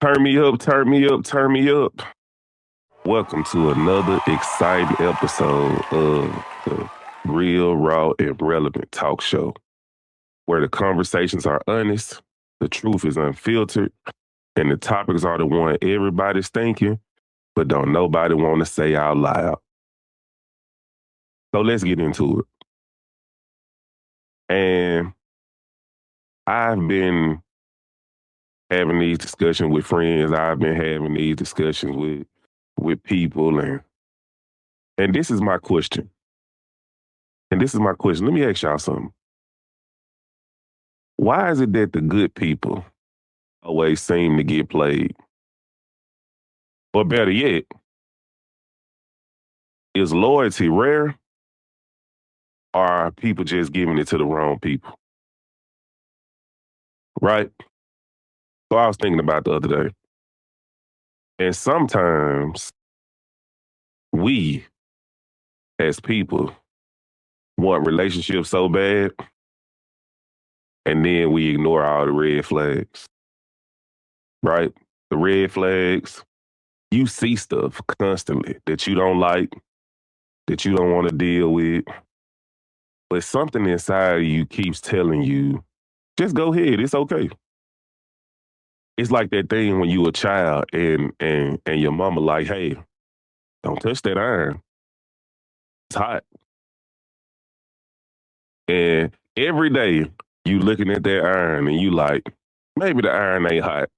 Turn me up, turn me up, turn me up. Welcome to another exciting episode of the Real, Raw, and Relevant Talk Show, where the conversations are honest, the truth is unfiltered, and the topics are the one everybody's thinking, but don't nobody want to say out loud. So let's get into it. And I've been having these discussions with friends. I've been having these discussions with people, and this is my question. And this is my question. Let me ask y'all something. Why is it that the good people always seem to get played? Or better yet, is loyalty rare, or are people just giving it to the wrong people? Right? So I was thinking about the other day. And sometimes we, as people, want relationships so bad, and then we ignore all the red flags. Right? The red flags, you see stuff constantly that you don't like, that you don't want to deal with, but something inside of you keeps telling you, just go ahead, it's okay. It's like that thing when you a child and your mama like, hey, don't touch that iron. It's hot. And every day you looking at that iron and you like, maybe the iron ain't hot.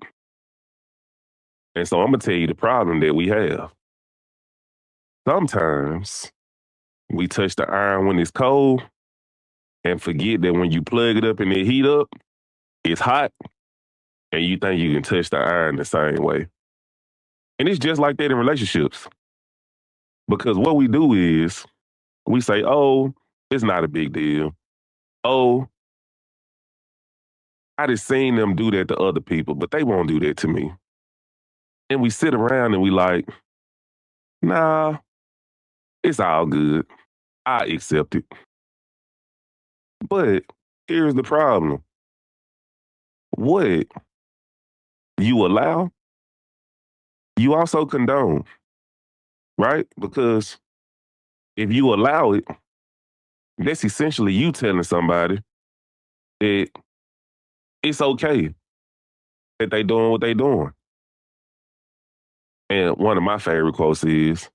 And so I'm gonna tell you the problem that we have. Sometimes we touch the iron when it's cold and forget that when you plug it up and it heat up, it's hot, and you think you can touch the iron the same way. And it's just like that in relationships. Because what we do is we say, oh, it's not a big deal. Oh, I just seen them do that to other people, but they won't do that to me. And we sit around and we like, nah, it's all good. I accept it. But here's the problem. What you allow, you also condone, right? Because if you allow it, that's essentially you telling somebody that it's okay that they doing what they doing. And one of my favorite quotes is,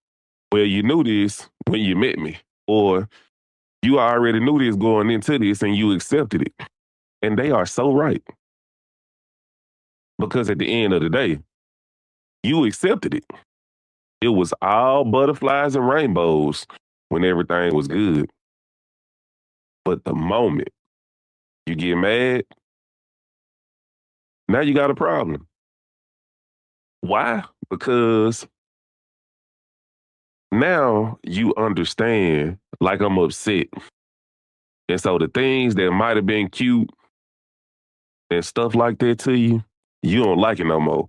well, you knew this when you met me, or you already knew this going into this and you accepted it. And they are so right. Because at the end of the day, you accepted it. It was all butterflies and rainbows when everything was good. But the moment you get mad, now you got a problem. Why? Because now you understand, like, I'm upset. And so the things that might have been cute and stuff like that to you, you don't like it no more.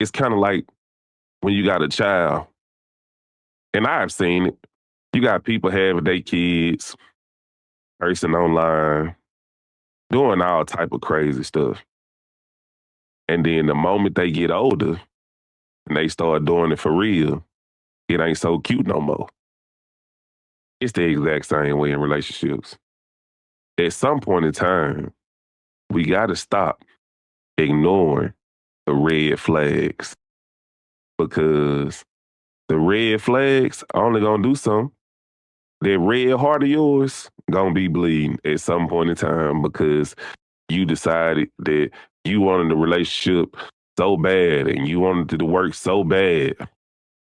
It's kind of like when you got a child, and I've seen it. You got people having their kids, person online, doing all type of crazy stuff. And then the moment they get older and they start doing it for real, it ain't so cute no more. It's the exact same way in relationships. At some point in time, we got to stop ignoring the red flags, because the red flags are only going to do something. That red heart of yours going to be bleeding at some point in time, because you decided that you wanted a relationship so bad and you wanted it to work so bad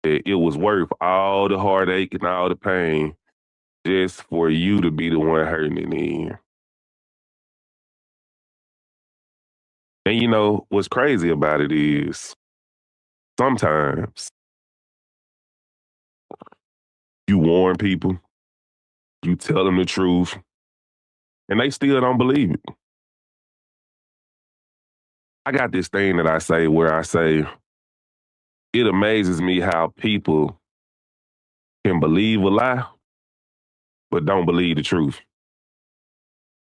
that it was worth all the heartache and all the pain just for you to be the one hurting in the end. And you know, what's crazy about it is sometimes you warn people, you tell them the truth, and they still don't believe it. I got this thing that I say where I say, it amazes me how people can believe a lie, but don't believe the truth.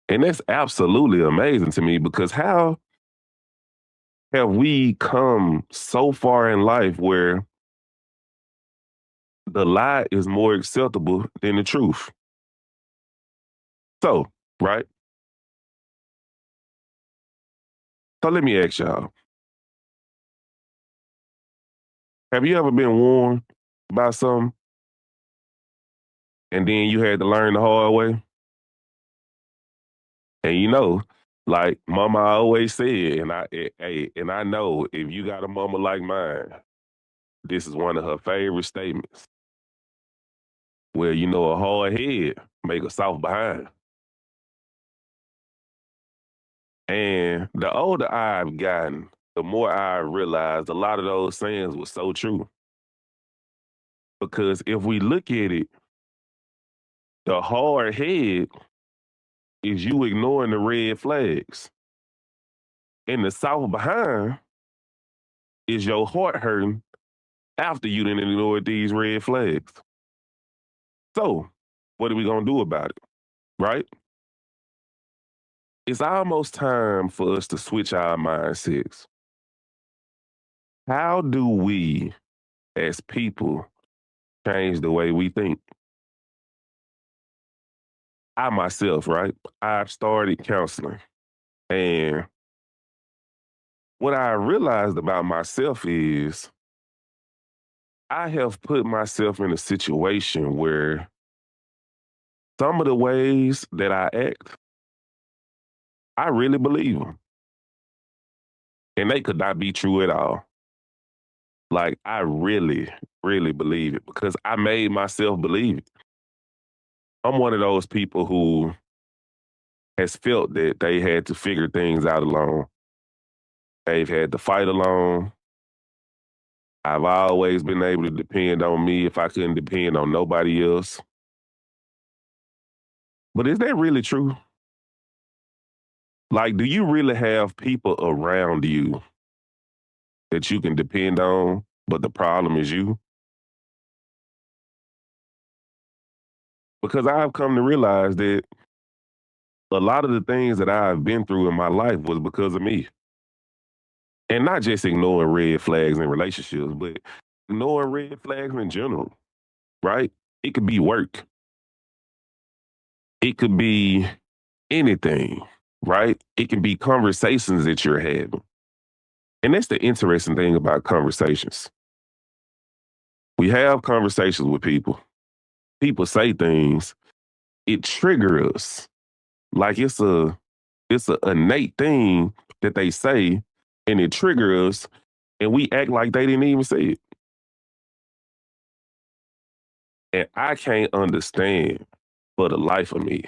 And that's absolutely amazing to me, because how have we come so far in life where the lie is more acceptable than the truth? So, right? So let me ask y'all, have you ever been warned by something and then you had to learn the hard way? And like mama always said, and I know if you got a mama like mine, this is one of her favorite statements. Well, a hard head make a soft behind. And the older I've gotten, the more I realized a lot of those sayings were so true. Because if we look at it, the hard head is you ignoring the red flags. And the soft behind is your heart hurting after you didn't ignore these red flags. So, what are we gonna do about it? Right? It's almost time for us to switch our mindsets. How do we, as people, change the way we think? I myself, right? I've started counseling. And what I realized about myself is I have put myself in a situation where some of the ways that I act, I really believe them. And they could not be true at all. Like, I really, really believe it because I made myself believe it. I'm one of those people who has felt that they had to figure things out alone. They've had to fight alone. I've always been able to depend on me if I couldn't depend on nobody else. But is that really true? Like, do you really have people around you that you can depend on, but the problem is you? Because I've come to realize that a lot of the things that I've been through in my life was because of me. And not just ignoring red flags in relationships, but ignoring red flags in general, right? It could be work, it could be anything, right? It can be conversations that you're having. And that's the interesting thing about conversations. We have conversations with people. People say things, it triggers us. Like it's a innate thing that they say and it triggers us and we act like they didn't even say it. And I can't understand for the life of me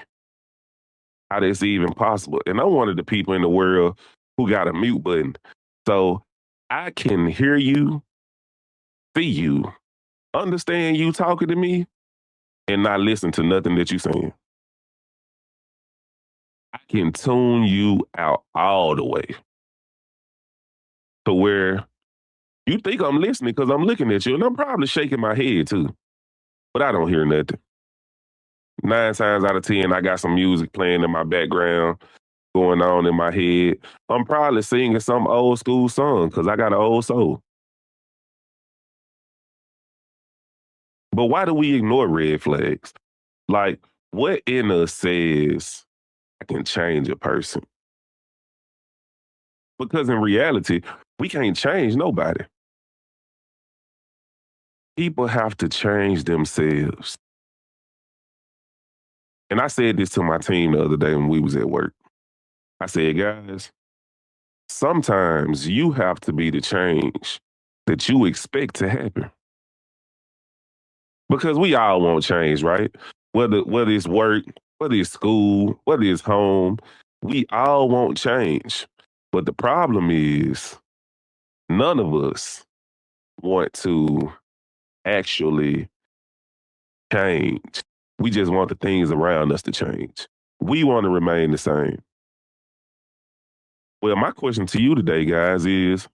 how that's even possible. And I'm one of the people in the world who got a mute button. So I can hear you, see you, understand you talking to me, and not listen to nothing that you're saying. I can tune you out all the way to where you think I'm listening because I'm looking at you and I'm probably shaking my head too, but I don't hear nothing. 9 times out of 10, I got some music playing in my background going on in my head. I'm probably singing some old school song because I got an old soul. But why do we ignore red flags? Like, what in us says I can change a person? Because in reality, we can't change nobody. People have to change themselves. And I said this to my team the other day when we was at work. I said, guys, sometimes you have to be the change that you expect to happen. Because we all want change, right? Whether it's work, whether it's school, whether it's home, we all want change. But the problem is none of us want to actually change. We just want the things around us to change. We want to remain the same. Well, my question to you today, guys, is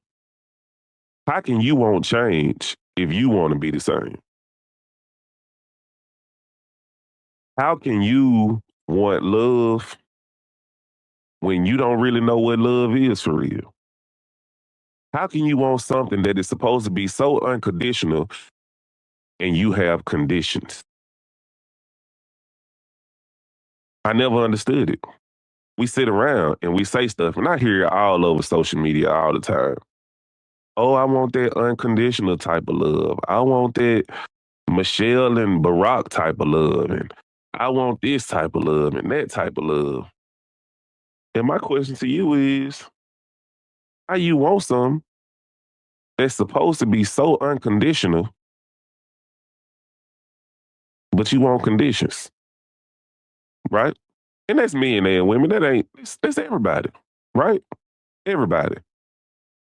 how can you want change if you want to be the same? How can you want love when you don't really know what love is for real? How can you want something that is supposed to be so unconditional and you have conditions? I never understood it. We sit around and we say stuff, and I hear it all over social media all the time. Oh, I want that unconditional type of love. I want that Michelle and Barack type of love. And I want this type of love and that type of love. And my question to you is, how you want something that's supposed to be so unconditional, but you want conditions, right? And that's men and women. That's everybody, right? Everybody,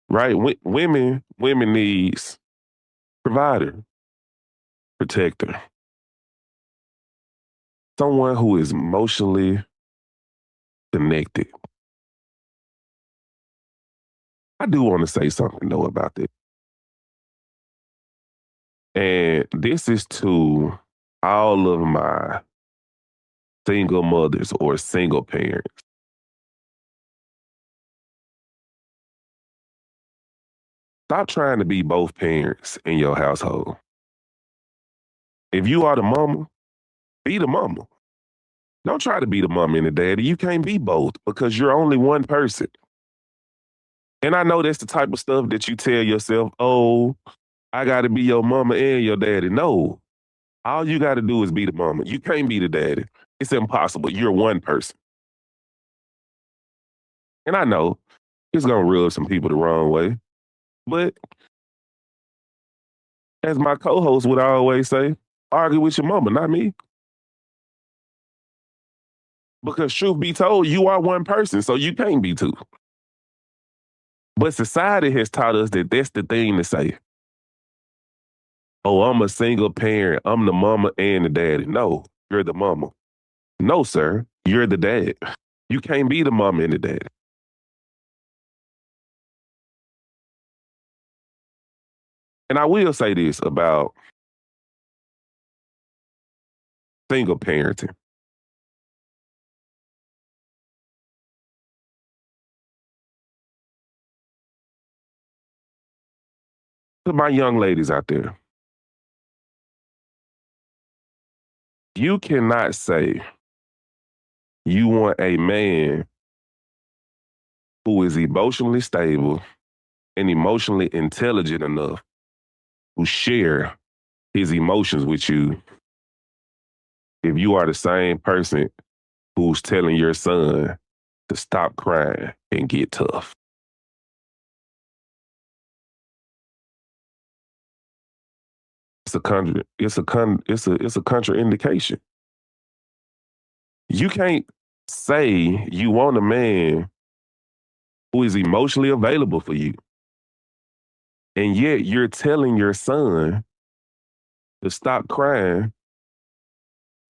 right? Women needs provider, protector, someone who is emotionally connected. I do want to say something though about this. And this is to all of my single mothers or single parents. Stop trying to be both parents in your household. If you are the mama, be the mama. Don't try to be the mama and the daddy. You can't be both because you're only one person. And I know that's the type of stuff that you tell yourself, oh, I got to be your mama and your daddy. No, all you got to do is be the mama. You can't be the daddy. It's impossible. You're one person. And I know it's going to rub some people the wrong way. But as my co host would always say, argue with your mama, not me. Because truth be told, you are one person, so you can't be two. But society has taught us that that's the thing to say. Oh, I'm a single parent. I'm the mama and the daddy. No, you're the mama. No, sir, you're the dad. You can't be the mama and the daddy. And I will say this about single parenting. To my young ladies out there, you cannot say you want a man who is emotionally stable and emotionally intelligent enough to share his emotions with you if you are the same person who's telling your son to stop crying and get tough. It's a contraindication. You can't say you want a man who is emotionally available for you, and yet you're telling your son to stop crying,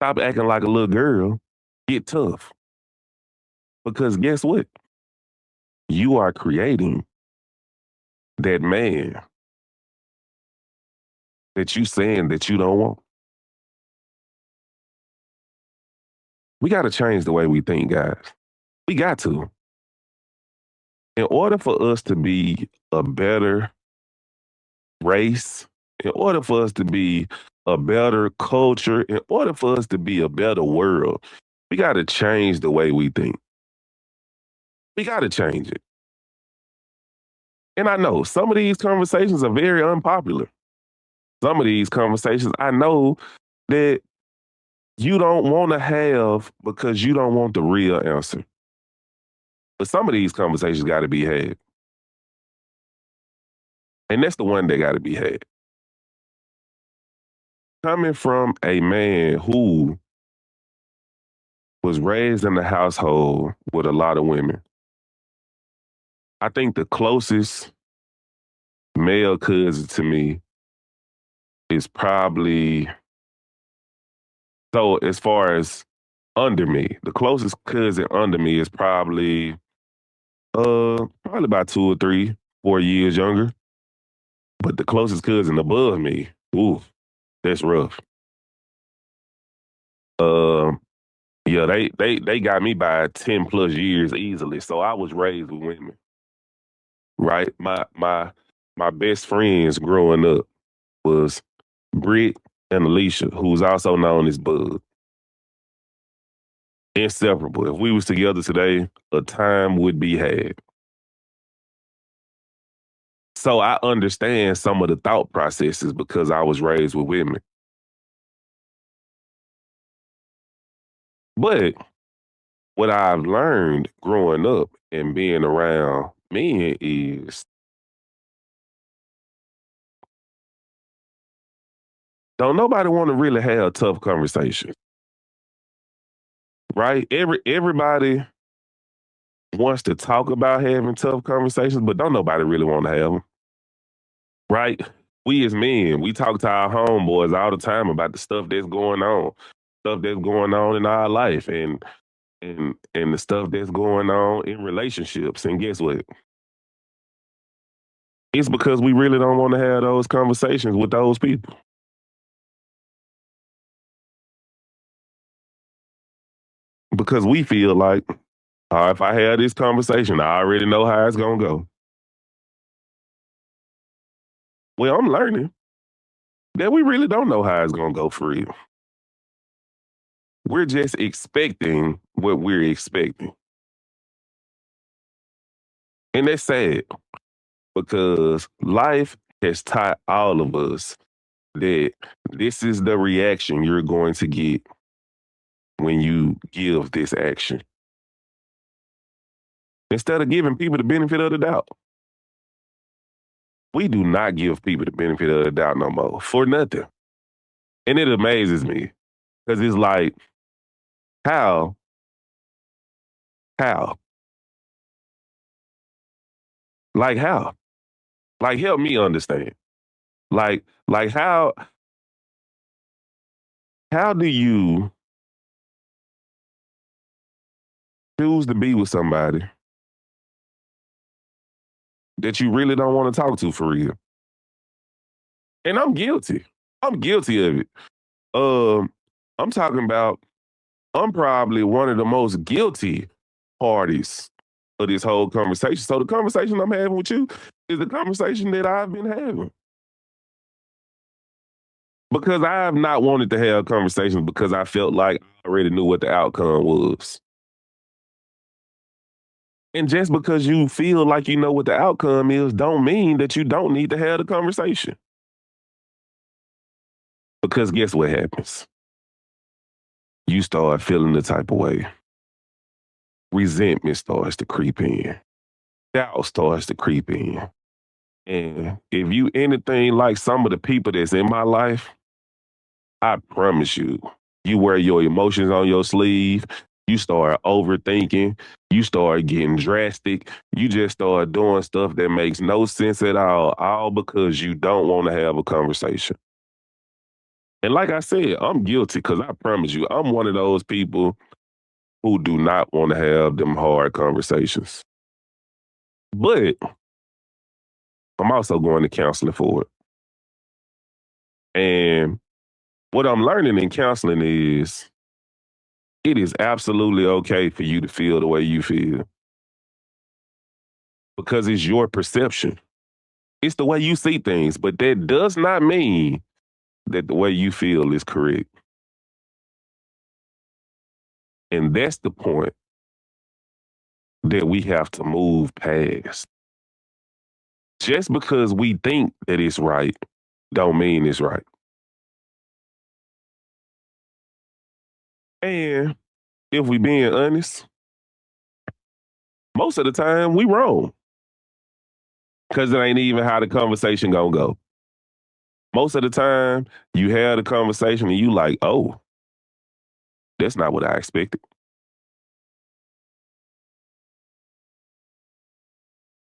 stop acting like a little girl, get tough. Because guess what? You are creating that man that you saying that you don't want. We got to change the way we think, guys. We got to. In order for us to be a better race, in order for us to be a better culture, in order for us to be a better world, we got to change the way we think. We got to change it. And I know some of these conversations are very unpopular. Some of these conversations I know that you don't want to have because you don't want the real answer. But some of these conversations got to be had. And that's the one that got to be had. Coming from a man who was raised in a household with a lot of women, I think the closest male cousin to me is probably, so as far as under me, the closest cousin under me is probably about 2 or 3, 4 years younger. But the closest cousin above me, ooh, that's rough. Um, yeah, they got me by 10 plus years easily. So I was raised with women. right? My best friends growing up was Britt and Alicia, who's also known as Bud. Inseparable. If we was together today, a time would be had. So I understand some of the thought processes because I was raised with women. But what I've learned growing up and being around men is don't nobody want to really have tough conversations, right? Everybody wants to talk about having tough conversations, but don't nobody really want to have them, right? We as men, we talk to our homeboys all the time about the stuff that's going on in our life, and the stuff that's going on in relationships. And guess what? It's because we really don't want to have those conversations with those people because we feel like, if I have this conversation, I already know how it's gonna go. Well, I'm learning that we really don't know how it's gonna go for real. We're just expecting what we're expecting. And that's sad because life has taught all of us that this is the reaction you're going to get when you give this action. Instead of giving people the benefit of the doubt, we do not give people the benefit of the doubt no more for nothing. And it amazes me because it's like, how, how, how, help me understand. Like how do you choose to be with somebody that you really don't want to talk to for real? And I'm guilty. I'm guilty of it. Um, I'm talking about I'm probably one of the most guilty parties of this whole conversation. So the conversation I'm having with you is the conversation that I've been having. Because I have not wanted to have conversations because I felt like I already knew what the outcome was. And just because you feel like you know what the outcome is, don't mean that you don't need to have the conversation. Because guess what happens? You start feeling the type of way. Resentment starts to creep in. Doubt starts to creep in. And if you anything like some of the people that's in my life, I promise you, you wear your emotions on your sleeve. You start overthinking. You start getting drastic. You just start doing stuff that makes no sense at all because you don't want to have a conversation. And like I said, I'm guilty because I promise you, I'm one of those people who do not want to have them hard conversations. But I'm also going to counseling for it. And what I'm learning in counseling is it is absolutely okay for you to feel the way you feel because it's your perception. It's the way you see things, but that does not mean that the way you feel is correct. And that's the point that we have to move past. Just because we think that it's right, don't mean it's right. And if we being honest, most of the time we wrong. Because it ain't even how the conversation gonna go. Most of the time, you have the conversation and you like, oh, that's not what I expected.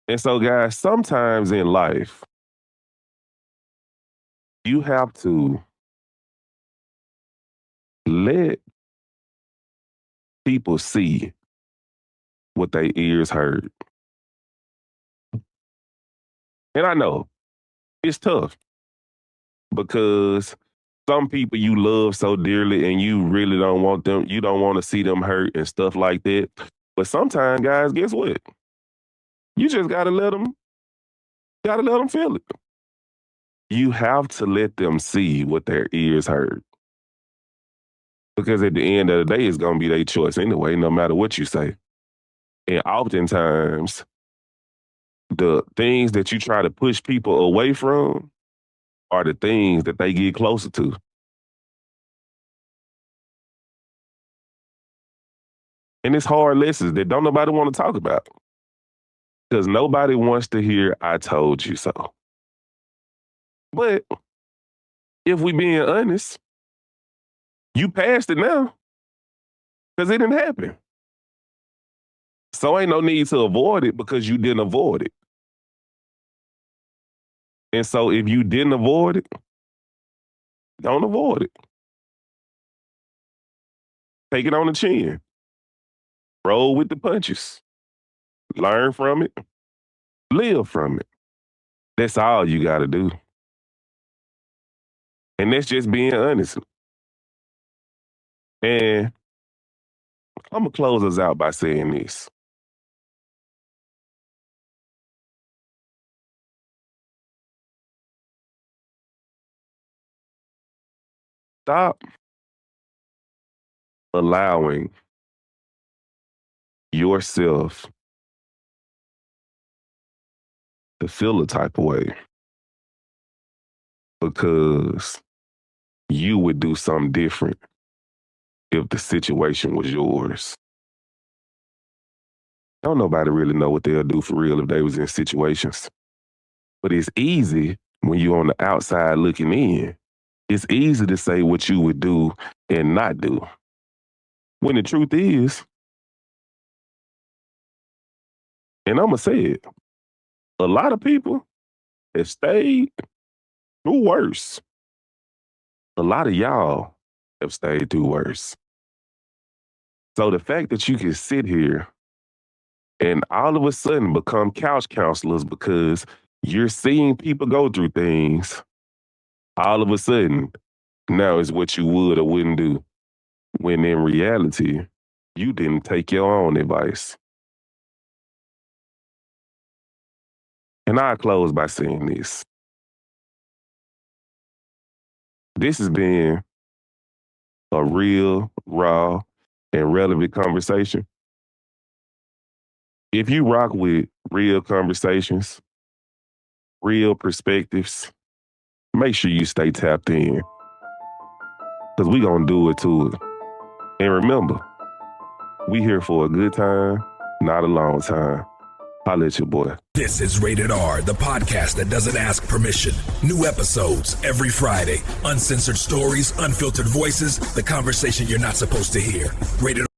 And so, guys, sometimes in life, you have to let people see what their ears heard. And I know it's tough because some people you love so dearly and you really don't want them, you don't want to see them hurt and stuff like that. But sometimes, guys, guess what? You just got to let them You gotta let them feel it. You have to let them see what their ears heard. Because at the end of the day, it's gonna be their choice anyway, no matter what you say. And oftentimes, the things that you try to push people away from are the things that they get closer to. And it's hard lessons that don't nobody want to talk about. Because nobody wants to hear, I told you so. But if we being honest, you passed it now. Because it didn't happen. So ain't no need to avoid it because you didn't avoid it. And so if you didn't avoid it, don't avoid it. Take it on the chin. Roll with the punches. Learn from it. Live from it. That's all you got to do. And that's just being honest. And I'm going to close us out by saying this. Stop allowing yourself to feel a type of way because you would do something different if the situation was yours. Don't nobody really know what they'll do for real if they was in situations. But it's easy when you're on the outside looking in. It's easy to say what you would do and not do. When the truth is, and I'm going to say it, a lot of people have stayed through worse. A lot of y'all have stayed through worse. So the fact that you can sit here and all of a sudden become couch counselors because you're seeing people go through things, all of a sudden, now is what you would or wouldn't do. When in reality, you didn't take your own advice. And I'll close by saying this. This has been a real, raw, and relevant conversation. If you rock with real conversations, real perspectives, make sure you stay tapped in. Because we going to do it to it. And remember, we here for a good time, not a long time. Holla at your boy. This is Rated R, the podcast that doesn't ask permission. New episodes every Friday. Uncensored stories, unfiltered voices, the conversation you're not supposed to hear. Rated